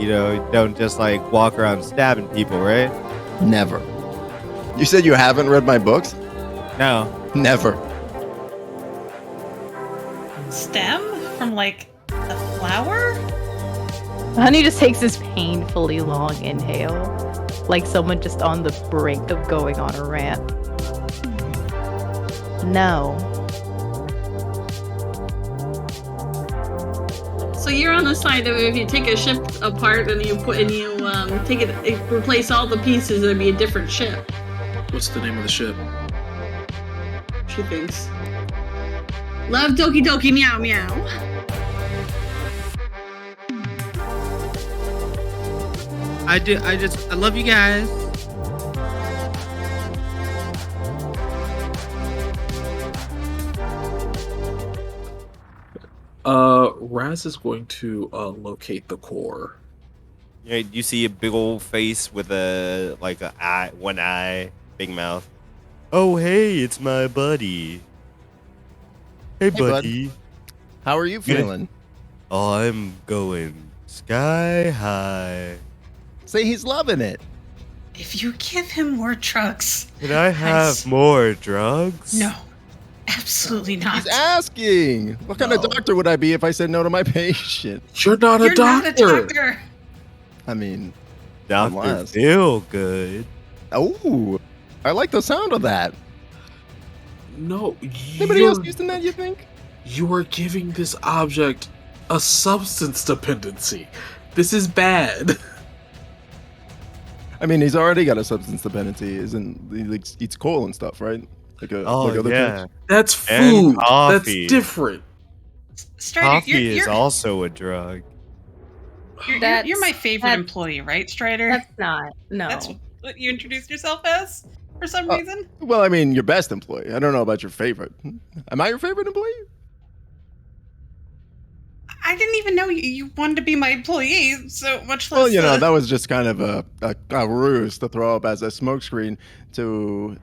don't just like walk around stabbing people, right? Never. You said you haven't read my books? No. Never. Stem from like a flower? Honey just takes this painfully long inhale, like someone just on the brink of going on a rant. No. So you're on the side that if you take a ship apart and you take it, replace all the pieces, it'd be a different ship. What's the name of the ship? She thinks. Love Doki-Doki Meow Meow. I love you guys. Raz is going to locate the core. Yeah, you see a big old face with one eye, big mouth. Oh, hey, it's my buddy. Hey, buddy. Bud. How are you feeling? I'm going sky high. Say he's loving it. If you give him more drugs. Can I have more drugs? No. Absolutely not. He's asking. What kind of doctor would I be if I said no to my patient? You're not a doctor. Not a doctor. I mean, Dr. Feel Good. Oh, I like the sound of that. No, anybody else using that, you think? You are giving this object a substance dependency. This is bad. I mean, he's already got a substance dependency. He eats coal and stuff, right? Like other things. That's food. That's different. Strider, coffee is also a drug. You're my favorite employee, right, Strider? That's not. No. That's what you introduced yourself as for some reason? Well, I mean, your best employee. I don't know about your favorite. Am I your favorite employee? I didn't even know you wanted to be my employee, so much less... Well, that was just kind of a ruse to throw up as a smokescreen to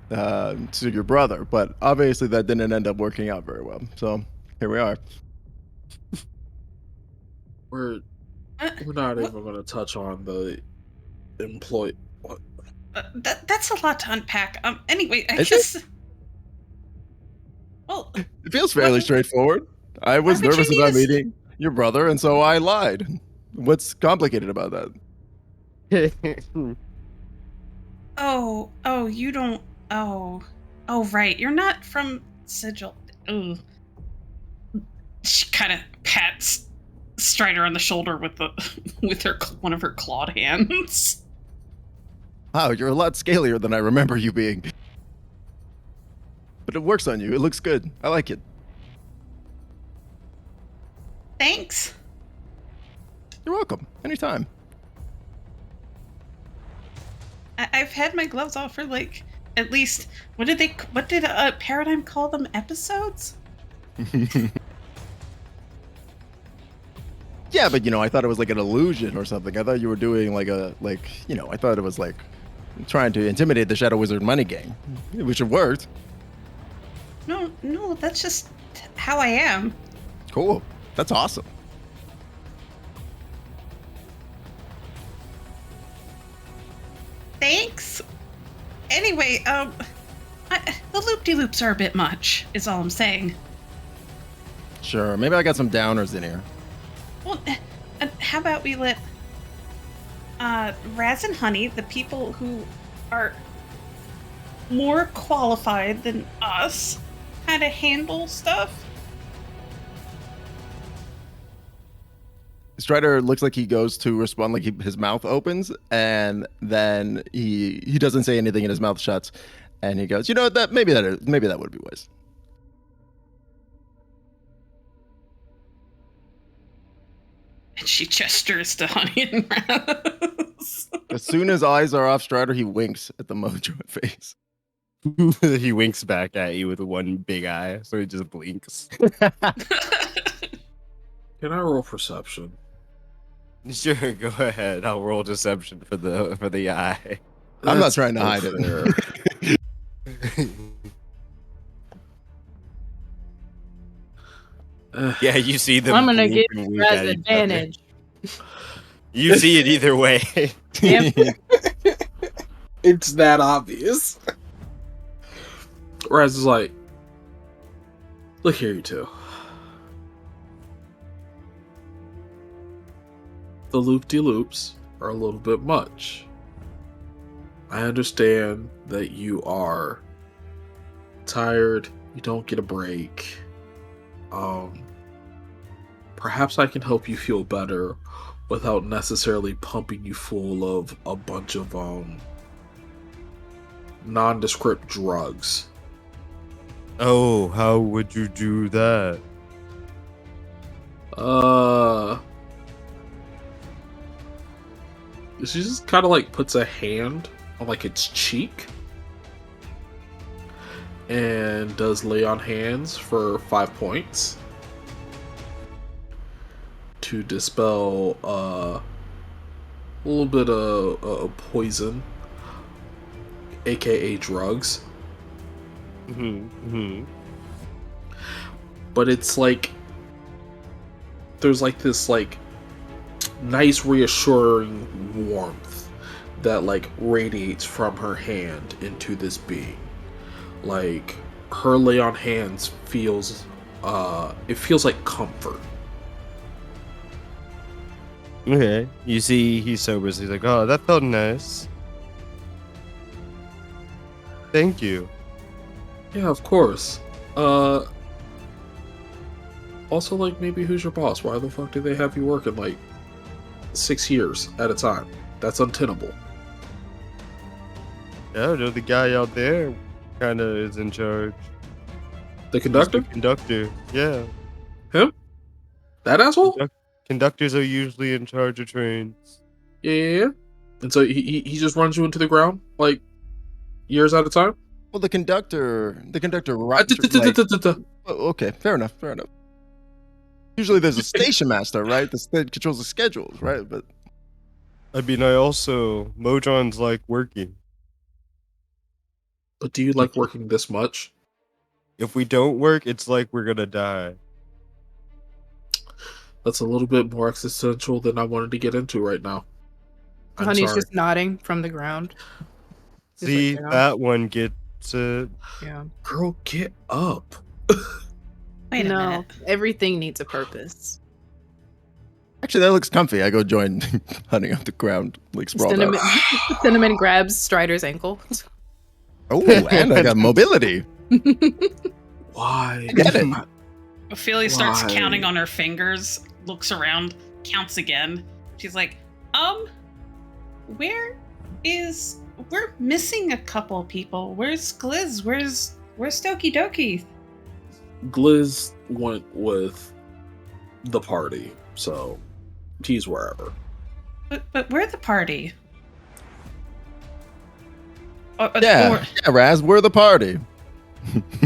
your brother. But obviously that didn't end up working out very well. So here we are. We're not even going to touch on the employee. That's a lot to unpack. Anyway, I guess... Well... It feels fairly straightforward. I was nervous about meeting your brother, and so I lied. What's complicated about that? Oh, you don't... Oh, right. You're not from Sigil. Ooh. She kind of pats Strider on the shoulder with one of her clawed hands. Wow, you're a lot scalier than I remember you being. But it works on you. It looks good. I like it. Thanks. You're welcome. Anytime. I've had my gloves off for at least what did Paradigm call them? Episodes? Yeah, but I thought it was like an illusion or something. I thought you were doing I thought it was like trying to intimidate the Shadow Wizard money gang, which it worked. No, that's just how I am. Cool. That's awesome. Thanks. Anyway, the loop-de-loops are a bit much, is all I'm saying. Sure, maybe I got some downers in here. Well, how about we let Raz and Honey, the people who are more qualified than us, kind of handle stuff? Strider looks like he goes to respond, like his mouth opens, and then he doesn't say anything and his mouth shuts, and he goes, that maybe that would be wise. And she gestures to Honey and Raz. As soon as eyes are off Strider, he winks at the Mojo face. He winks back at you with one big eye, so he just blinks. Can I roll perception? Sure, go ahead. I'll roll deception for the eye. I'm not trying to hide it. Yeah, you see them. I'm gonna give Raz advantage. You see it either way. It's that obvious. Raz is like, look here, you two. The loop-de-loops are a little bit much. I understand that you are tired, you don't get a break. Perhaps I can help you feel better without necessarily pumping you full of a bunch of nondescript drugs. Oh, how would you do that? She just kind of like puts a hand on like its cheek and does lay on hands for 5 points to dispel a little bit of poison, aka drugs. But it's like there's like this like nice reassuring warmth that like radiates from her hand into this being. Like her lay on hands feels it feels like comfort. Okay. You see he sobers. He's like, oh, that felt nice. Thank you. Yeah, of course. Also, like, maybe who's your boss? Why the fuck do they have you working like 6 years at a time? That's untenable. Yeah, no, the guy out there kind of is in charge. The conductor? He's the conductor. Yeah. Him? That asshole? Conductors are usually in charge of trains. Yeah. And so he just runs you into the ground like years at a time? Well, the conductor. Okay, fair enough. Usually there's a station master, right? That controls the schedules, right? But I mean, Mojon's like working. But do you like working this much? If we don't work, it's like we're gonna die. That's a little bit more existential than I wanted to get into right now. I'm Honey's sorry. just nodding from the ground. Just See, like, you know. that one gets it. Yeah. Girl, get up. Wait a No, minute. everything needs a purpose. actually, that looks comfy. I go join Honey on the ground, like sprawled out. Cinnamon grabs Strider's ankle. Oh, and I got mobility. Why? Get it. Ophelia starts Why? counting on her fingers, looks around, counts again. She's like, we're missing a couple people. Where's Glizz? Where's Doki-Doki? Glizz went with the party, so he's wherever. But we're the party. Yeah, Raz, we're the party.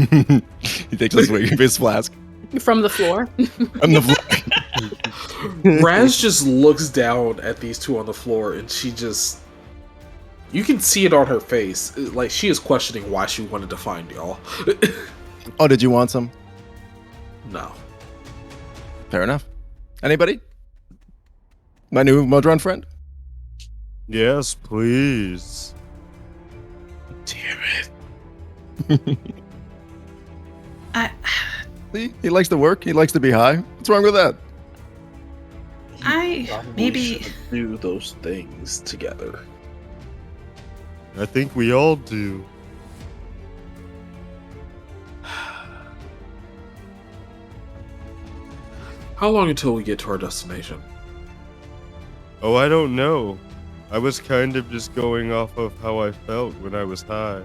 He takes a swig of his flask. From the floor. On the floor. Raz just looks down at these two on the floor, and she just... You can see it on her face. Like, she is questioning why she wanted to find y'all. Oh, did you want some? No. Fair enough. Anybody? My new Modron friend? Yes, please. Damn it. See? He likes to work. He likes to be high. What's wrong with that? Maybe do those things together. I think we all do. How long until we get to our destination? Oh, I don't know. I was kind of just going off of how I felt when I was high.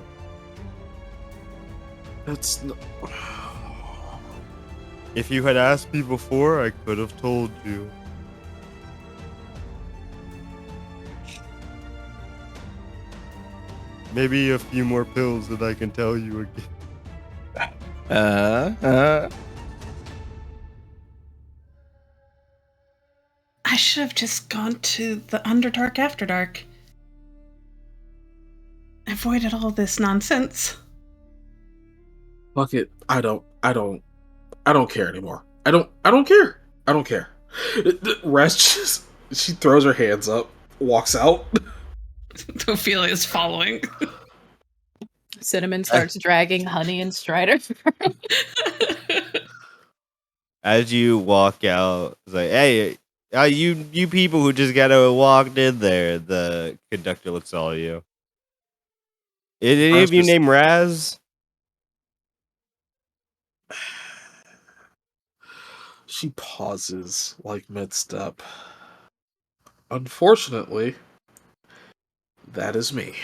That's If you had asked me before, I could have told you. Maybe a few more pills that I can tell you again. I should have just gone to the Underdark After Dark. Avoided all this nonsense. fuck it. I don't care anymore. I don't care. Rest just She throws her hands up, walks out. Ophelia's following. Cinnamon starts dragging Honey and Strider. As you walk out, it's like, hey, you people who just gotta walked in there. The conductor looks at all of you. Is any of you Just- named Raz? She pauses, like mid-step. Unfortunately, that is me.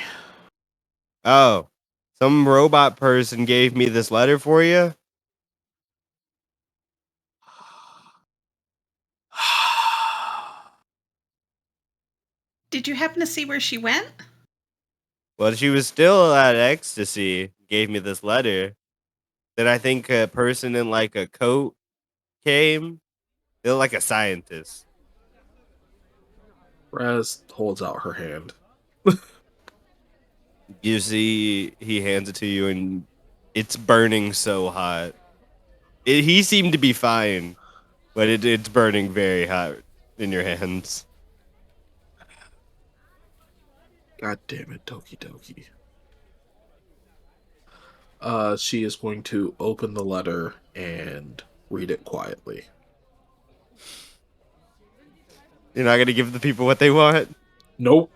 Oh, some robot person gave me this letter for you. Did you happen to see where she went? Well, she was still at ecstasy. Gave me this letter. Then I think a person in like a coat came. They're like a scientist. Raz holds out her hand. You see, he hands it to you, and it's burning so hot. He seemed to be fine, but it's burning very hot in your hands. God damn it, Doki-Doki. She is going to open the letter and read it quietly. You're not gonna give the people what they want. Nope.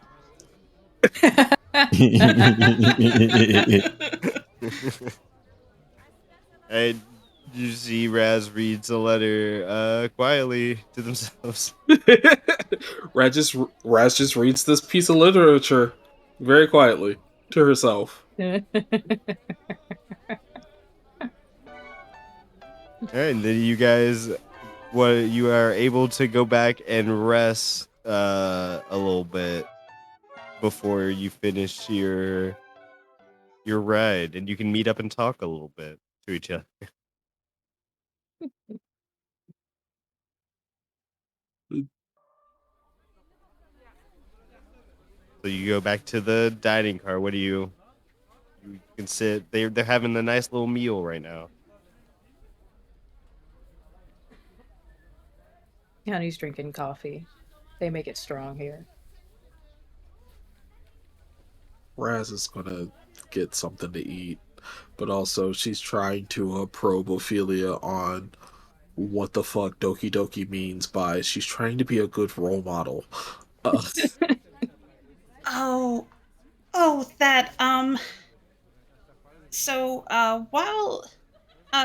And you see Raz reads the letter quietly to themselves. Raz just reads this piece of literature very quietly to herself. And then you guys, you are able to go back and rest a little bit before you finish your ride, and you can meet up and talk a little bit to each other. So you go back to the dining car. What do you can sit? They're having a nice little meal right now. Honey's drinking coffee. They make it strong here. Raz is gonna get something to eat, but also she's trying to probe Ophelia on what the fuck Doki-Doki means by she's trying to be a good role model. That so while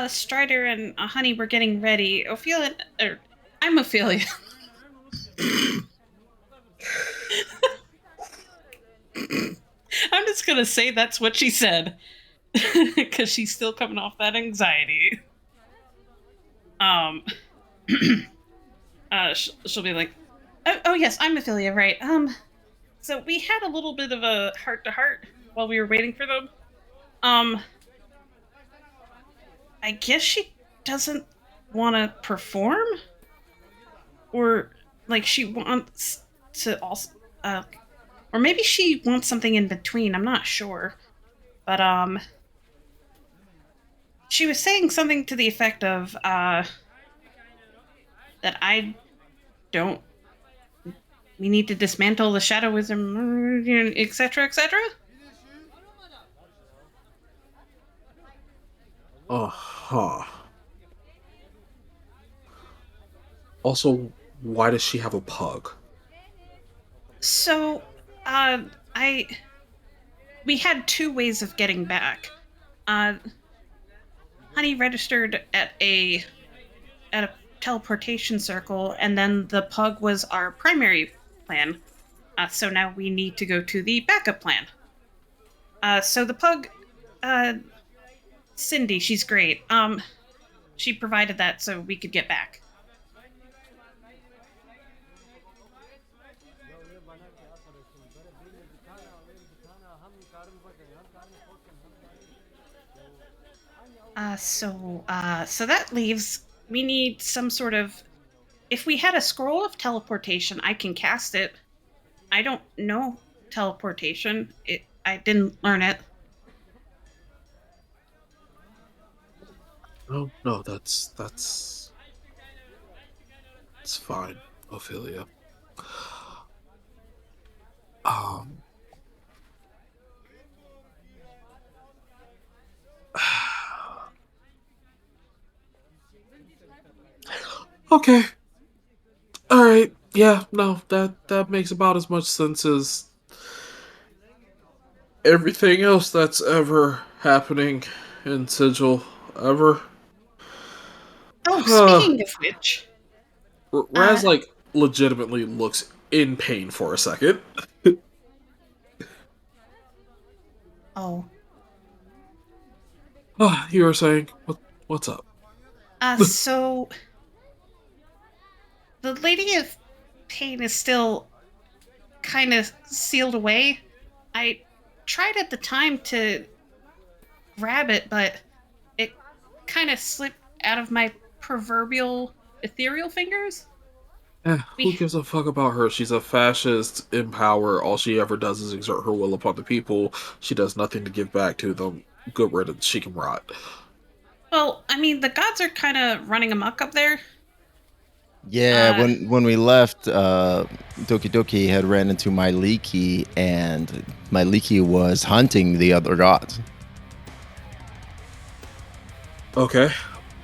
Strider and Honey were getting ready, I'm Ophelia. I'm just gonna say that's what she said. Because she's still coming off that anxiety. She'll be like, oh yes, I'm Ophelia, right? So we had a little bit of a heart-to-heart while we were waiting for them. I guess she doesn't want to perform, or like she wants to also, or maybe she wants something in between. I'm not sure, but she was saying something to the effect of that we need to dismantle the shadowism, etc., etc. Uh-huh. Also, why does she have a pug? So, we had two ways of getting back. Honey registered at a teleportation circle, and then the pug was our primary plan. So now we need to go to the backup plan. So the pug, Cindy, she's great. She provided that so we could get back. So that leaves, we need some sort of, if we had a scroll of teleportation, I can cast it. I don't know teleportation. I didn't learn it. No, that's fine, Ophelia. Okay. All right. Yeah. No. That makes about as much sense as everything else that's ever happening in Sigil ever. Oh, speaking of which, Raz like legitimately looks in pain for a second. oh, You were saying what's up? so the Lady of Pain is still kind of sealed away. I tried at the time to grab it, but it kind of slipped out of my proverbial ethereal fingers. Who We, gives a fuck about her? She's a fascist in power. All she ever does is exert her will upon the people. She does nothing to give back to them. Good riddance. She can rot. well, I mean, the gods are kind of running amok up there. Yeah, when we left, Doki-Doki had ran into my Leaky, and my Leaky was hunting the other gods. Okay.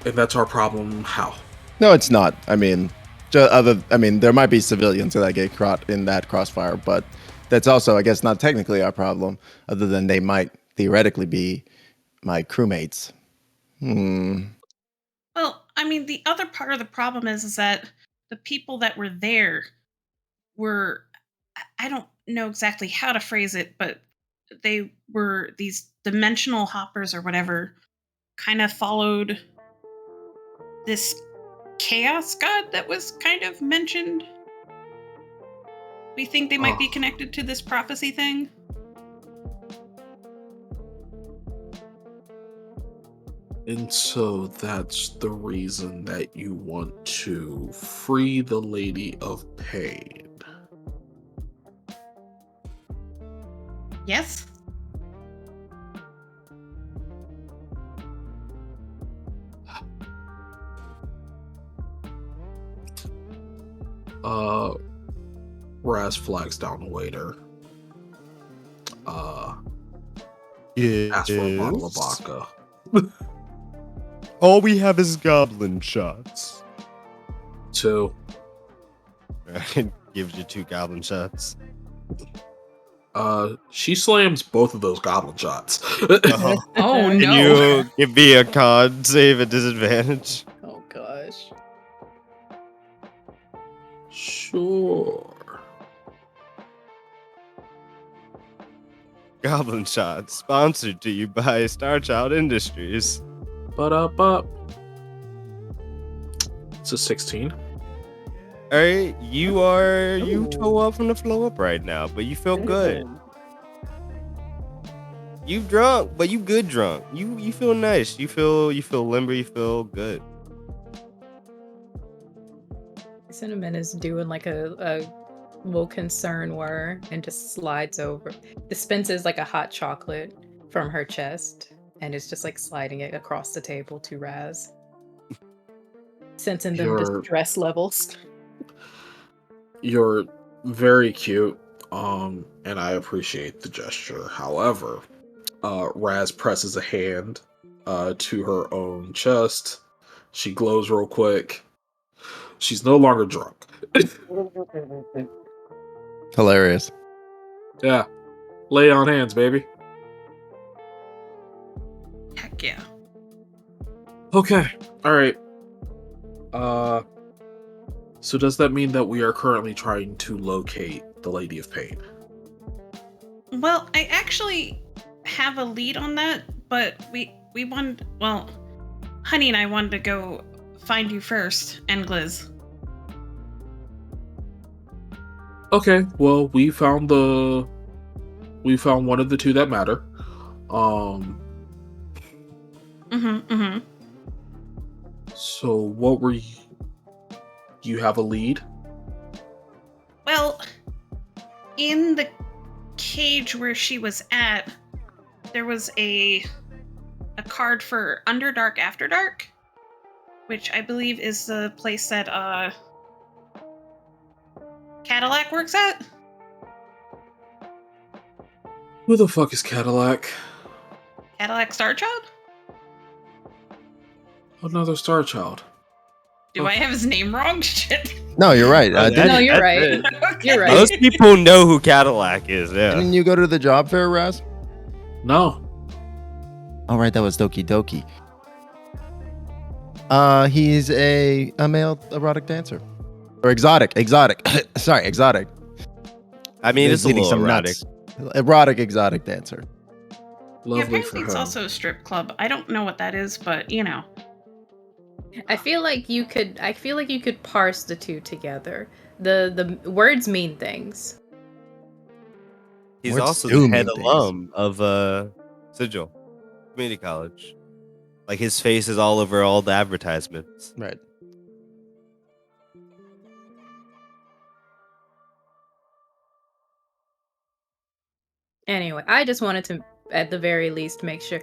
And that's our problem. How? No, it's not. I mean, there might be civilians that get caught in that crossfire, but that's also, I guess, not technically our problem, other than they might theoretically be my crewmates. Well, I mean, the other part of the problem is that the people that were there were, I don't know exactly how to phrase it, but they were these dimensional hoppers or whatever, kind of followed this chaos god that was kind of mentioned. We think they might be connected to this prophecy thing. And so that's the reason that you want to free the Lady of Pain. Yes? Raz flags down the waiter. Ask for a bottle of vodka. All we have is goblin shots. 2. Gives you 2 goblin shots. She slams both of those goblin shots. Oh, Oh can no! you give me a con save at disadvantage? Oh gosh. Sure. Goblin shots sponsored to you by Starchild Industries. Up. It's a 16. All right, you toe up from the flow up right now, but you feel good. You drunk, but you good drunk. You feel nice. You feel limber. You feel good. Cinnamon is doing like a little concern whir and just slides over, dispenses like a hot chocolate from her chest and is just like sliding it across the table to Raz, sensing them distress levels. You're very cute, and I appreciate the gesture. However, Raz presses a hand to her own chest. She glows real quick. She's no longer drunk. Hilarious. Yeah. Lay on hands, baby. Heck yeah. Okay. Alright. So does that mean that we are currently trying to locate the Lady of Pain? Well, I actually have a lead on that, but we wanted, well, Honey and I wanted to go find you first, and Gliz. Okay, well, we found one of the two that matter. So what were you have a lead? Well, in the cage where she was at, there was a card for Underdark After Dark, which I believe is the place that Cadillac works at. Who the fuck is Cadillac? Cadillac Starchild? Another Star Child. Do I have his name wrong? Shit. No, you're right. No, No, you're that's right. it. You're right. Most people know who Cadillac is. Yeah. Didn't you go to the job fair, Raz? No. All right, that was Doki-Doki. He's a male erotic dancer. Or exotic. Sorry, exotic. I mean, it's a Eating little erotic. nuts. Erotic exotic dancer. Yeah, Lovely apparently for it's him. also a strip club. I don't know what that is, but you know. I feel like you could parse the two together. The words mean things. He's Words also do the head mean things. alum of Sigil Community College. Like his face is all over all the advertisements. Right. Anyway, I just wanted to, at the very least, make sure.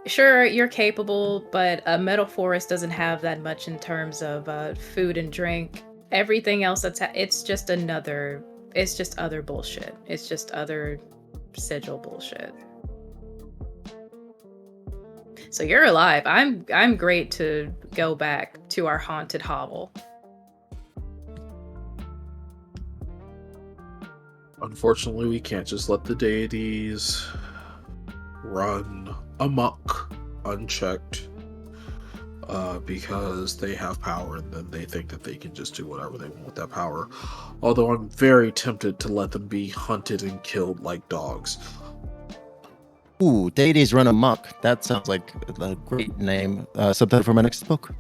Sure, you're capable, but a metal forest doesn't have that much in terms of food and drink. Everything else it's just other bullshit. It's just other Sigil bullshit. So you're alive. I'm great to go back to our haunted hovel. Unfortunately, we can't just let the deities run amok unchecked because they have power and then they think that they can just do whatever they want with that power. Although I'm very tempted to let them be hunted and killed like dogs. Ooh, deities run amok. That sounds like a great name. Something for my next book.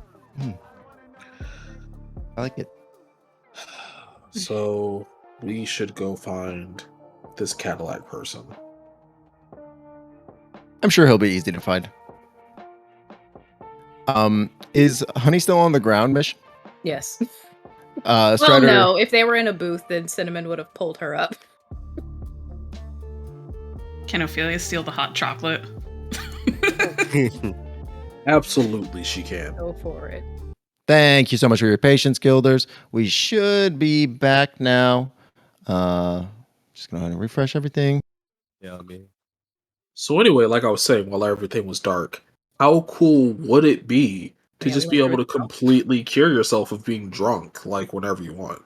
I like it. So we should go find this Cadillac person. I'm sure he'll be easy to find. Is Honey still on the ground, Mish? Yes. Strider, Well, no. If they were in a booth, then Cinnamon would have pulled her up. Can Ophelia steal the hot chocolate? Absolutely, she can. Go for it. Thank you so much for your patience, Guilders. We should be back now. Just gonna go ahead and refresh everything. Yeah, I mean, So anyway, like I was saying, while everything was dark, how cool would it be to Yeah, just be able to literally. completely cure yourself of being drunk, like whenever you want?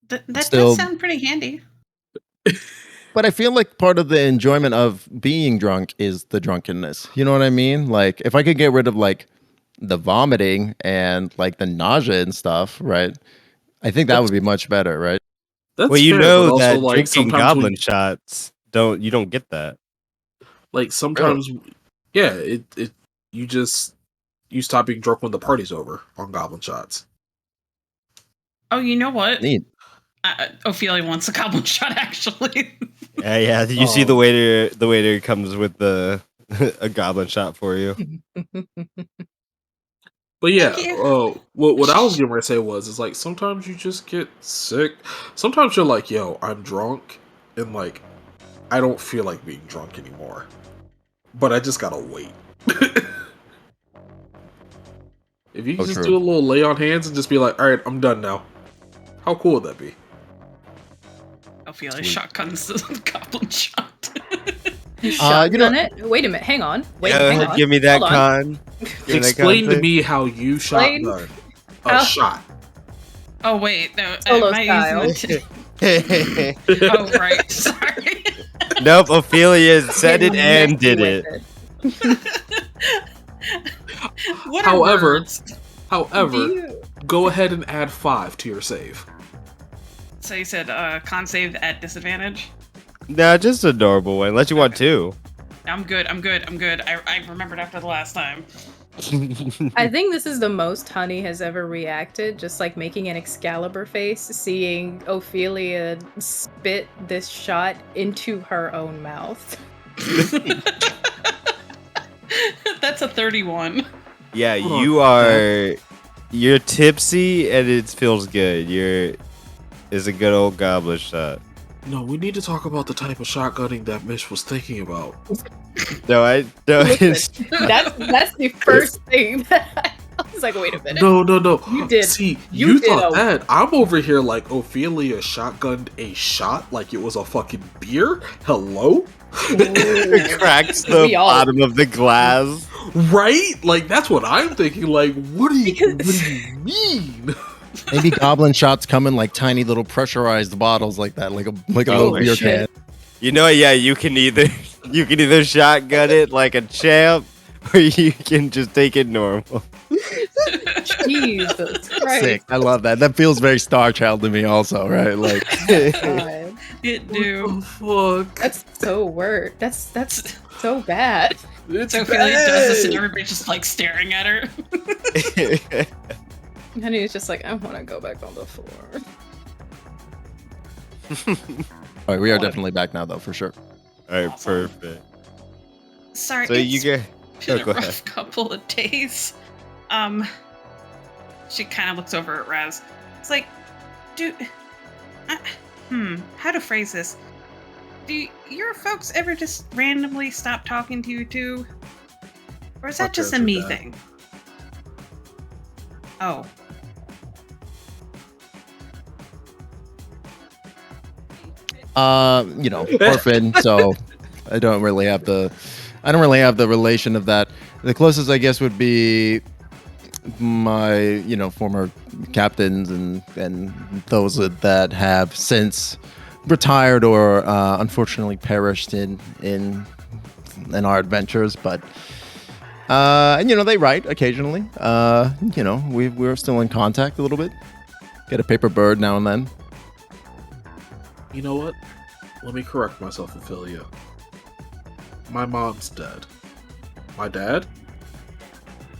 That Still- does sound pretty handy. But I feel like part of the enjoyment of being drunk is the drunkenness. You know what I mean? Like, if I could get rid of like the vomiting and like the nausea and stuff, right? I think that would be much better, right? That's well, you fair, but know also, that like, drinking sometimes goblin when- shots you don't get that. Like sometimes, yeah, you stop being drunk when the party's over on goblin shots. Oh, you know what? Neat. Ophelia wants a goblin shot, actually. Yeah. You see the waiter comes with a goblin shot for you. But yeah, Thank you. what I was getting ready to say is like sometimes you just get sick. Sometimes you're like, yo, I'm drunk, and like I don't feel like being drunk anymore. But I just gotta wait. If you can just true. do a little lay on hands and just be like, all right, I'm done now. How cool would that be? Ophelia shotguns the goblin shot. Shotgun it? Wait a minute. Hang on. Hang on. Give me that Hold on. con. Give me that Explain to con me how you Explain shotgun how- a shot. Oh, wait. No, Solo am I style. using thing. Oh, right. Sorry. Nope, Ophelia said it Get and did messy it. with What However- are words? However, Do you- go ahead and add 5 to your save. So you said con save at disadvantage? Nah, just a normal one. Unless you want two. I'm good. I remembered after the last time. I think this is the most Honey has ever reacted, just like making an Excalibur face, seeing Ophelia spit this shot into her own mouth. That's a 31. Yeah, Hold you're tipsy and it feels good. It's a good old goblin shot. No, we need to talk about the type of shotgunning that Mish was thinking about. No, Listen, that's the first thing that I was like, wait a minute. No. You did. See, You you did thought a- that. I'm over here like Ophelia shotgunned a shot like it was a fucking beer. Hello? cracks the We all- bottom of the glass. Right? Like, that's what I'm thinking. Like, what do you mean? Maybe goblin shots come in like tiny little pressurized bottles like that, like a Oh, little beer can. You know, yeah, you can either shotgun it like a champ, or you can just take it normal. Jesus Christ. Sick. I love that. That feels very Star Child to me, also, right? Like, God. It do. What the fuck? That's so weird. That's so bad. It's So Ophelia does this and bad. everybody's just like staring at her. And he's just like, I want to go back on the floor. all right, we are definitely back now, though, for sure. All right, perfect. Sorry, So you get. been Oh, a go rough ahead. couple of days. She kind of looks over at Raz. It's like, how to phrase this? Do your folks ever just randomly stop talking to you too? Or is that Fuck just a answered me that. thing? Oh. Orphan, so I don't really have the relation of that. The closest, I guess, would be my, former captains and those that have since retired or unfortunately perished in our adventures. But they write occasionally. We're still in contact a little bit. Get a paper bird now and then. You know what? Let me correct myself, Ophelia. My mom's dead. My dad,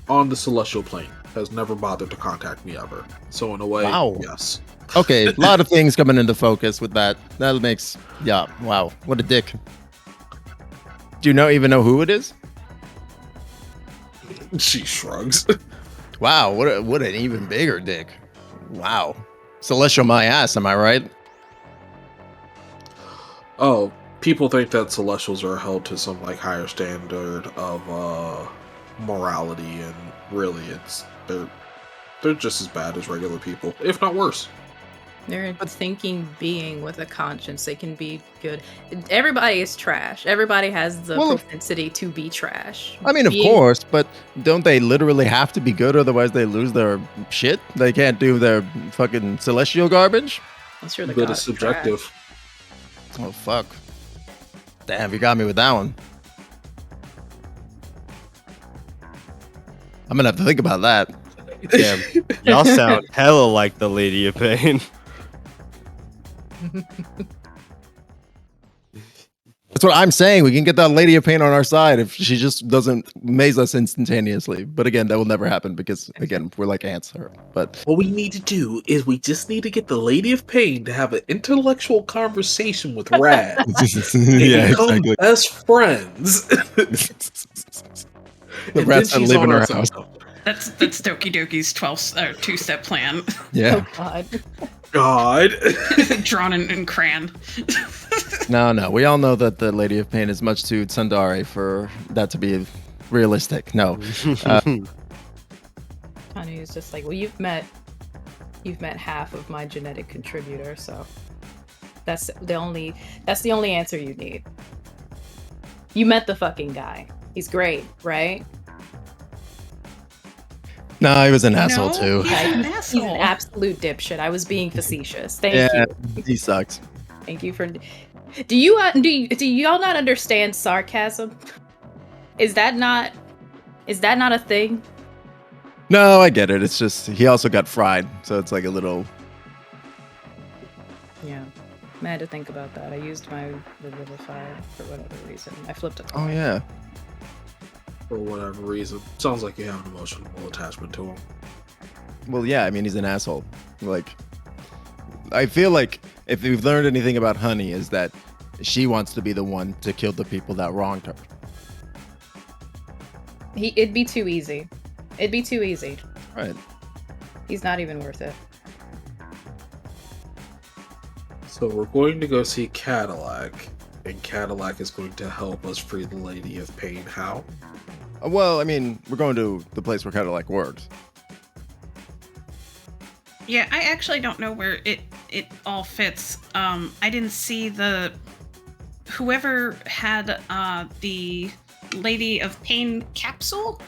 on the celestial plane, has never bothered to contact me ever. So in a way, Wow. yes. Okay, a lot of things coming into focus with that. That makes, wow, what a dick. Do you even know who it is? She shrugs. Wow, what an even bigger dick. Wow. Celestial my ass, am I right? Oh, people think that Celestials are held to some higher standard of morality, and really, they're just as bad as regular people, if not worse. They're a thinking being with a conscience. They can be good. Everybody is trash. Everybody has the propensity to be trash. I mean, of course, but don't they literally have to be good, otherwise they lose their shit? They can't do their fucking celestial garbage? I'm sure the But gods it's are trash. subjective. Oh, fuck. Damn, you got me with that one. I'm gonna have to think about that. Damn, y'all sound hella like the Lady of Pain. That's what I'm saying. We can get that Lady of Pain on our side if she just doesn't maze us instantaneously. But again, that will never happen because, again, we're like ants. But What we need to do is we just need to get the Lady of Pain to have an intellectual conversation with Rad. yeah, become exactly. best friends. The rats that live in our house. That's Doki-Doki's 2-step plan. Yeah. Oh, God. God. Drawn in crayon. No. We all know that the Lady of Pain is much too tsundere for that to be realistic. No. Honey is just like, well, you've met half of my genetic contributor, so that's the only answer you need. You met the fucking guy. He's great, right? No, he was an asshole too. He's an He's asshole. an absolute dipshit. I was being facetious. Thank Yeah, you. he sucks. Thank you for. Do y'all not understand sarcasm? Is that not a thing? No, I get it. It's just he also got fried, so it's like a little. Yeah. I had to think about that. I used my revivifier for whatever reason. I flipped a Oh coin. yeah. For whatever reason. Sounds like you have an emotional attachment to him. Well, yeah. I mean, he's an asshole. Like, I feel like if we've learned anything about Honey, is that she wants to be the one to kill the people that wronged her. It'd be too easy. Right. He's not even worth it. So we're going to go see Cadillac, and Cadillac is going to help us free the Lady of Pain. How? Well, I mean, we're going to the place where Cadillac works. Yeah, I actually don't know where it all fits. I didn't see whoever had the Lady of Pain capsule.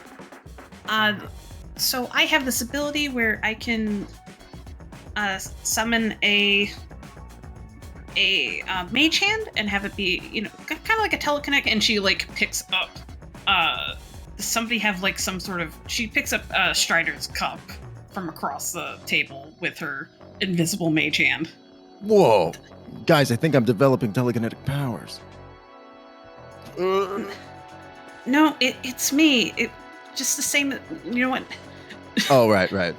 So I have this ability where I can summon a mage hand and have it be, kind of like a telekinetic, and she like picks up somebody have like some sort of, she picks up Strider's cup from across the table with her invisible mage hand. Whoa. Guys, I think I'm developing telekinetic powers. No, it's me. It just the same. You know what? Oh, right.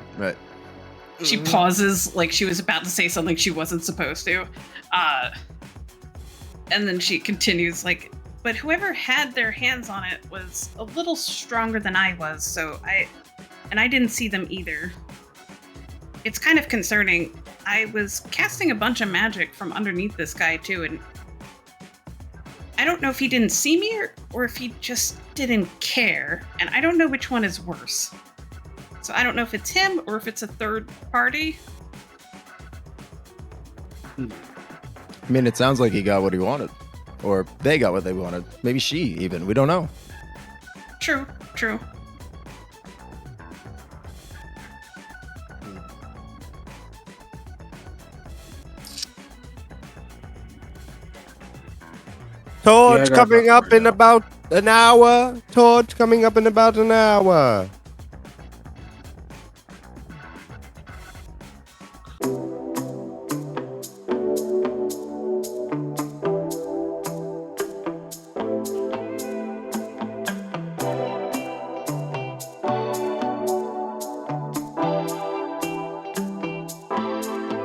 She pauses, like she was about to say something she wasn't supposed to, and then she continues, like, but whoever had their hands on it was a little stronger than I was, so I didn't see them either. It's kind of concerning. I was casting a bunch of magic from underneath this guy too, and I don't know if he didn't see me or if he just didn't care, and I don't know which one is worse. So I don't know if it's him or if it's a third party. I mean, it sounds like he got what he wanted. Or they got what they wanted. Maybe she even. We don't know. True. Torch Yeah, I got coming enough up for in now. about an hour. Torch coming up in about an hour.